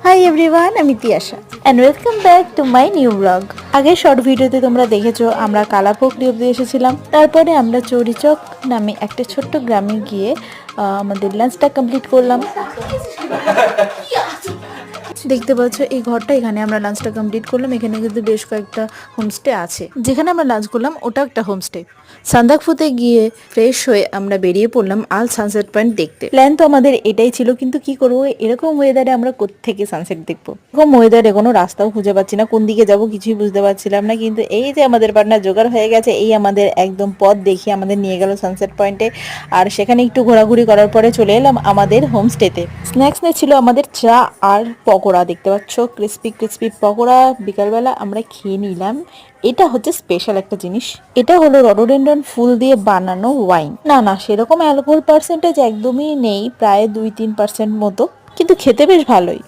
Hi everyone, আমি Tiyasha and welcome back to my new blog. আগের short ভিডিওতে তোমরা দেখেছো আমরা কালাপোখরি অব্দি এসেছিলাম। তারপরে আমরা চৌরিচক নামে একটা ছোট্ট গ্রামে গিয়ে আমাদের লাঞ্চটা কমপ্লিট করলাম। দেখতে পাচ্ছ এই ঘরটা, এখানে আমরা লাঞ্চটা কমপ্লিট করলাম। এখানে কিন্তু বেশ কয়েকটা হোমস্টে আছে। যেখানে আমরা লাঞ্চ করলাম ওটা একটা হোমস্টে। সান্দাকফুতে গিয়ে ফ্রেশ হয়ে আমরা বেরিয়ে পড়লাম আল সানসেট পয়েন্ট দেখতে। প্ল্যান তো আমাদের এটাই ছিল, কিন্তু কি করবো, এরকম ওয়েদারে আমরা কোত্থেকে সানসেট দেখবো? এরকম ওয়েদারে কোনো রাস্তাও খুঁজে পাচ্ছি না, কোন দিকে যাব কিছুই বুঝতে পারছিলাম না। কিন্তু এই যে আমাদের পার্টনার জোগাড় হয়ে গেছে, এই আমাদের একদম পথ দেখিয়ে আমাদের নিয়ে গেল সানসেট পয়েন্টে। আর সেখানে একটু ঘোরাঘুরি করার পরে চলে এলাম আমাদের হোমস্টেতে। স্ন্যাক্স ছিল আমাদের চা আর পকোড়া। দেখতে পাচ্ছ ক্রিস্পি ক্রিস্পি পকোড়া বিকালবেলা আমরা খেয়ে নিলাম। এটা হচ্ছে স্পেশাল একটা জিনিস, এটা হলো রডোডেন্ড্রন ফুল দিয়ে বানানো ওয়াইন। না সেরকম অ্যালকোহল পার্সেন্টেজ একদমই নেই, প্রায় 2-3% মতো, কিন্তু খেতে বেশ ভালোই।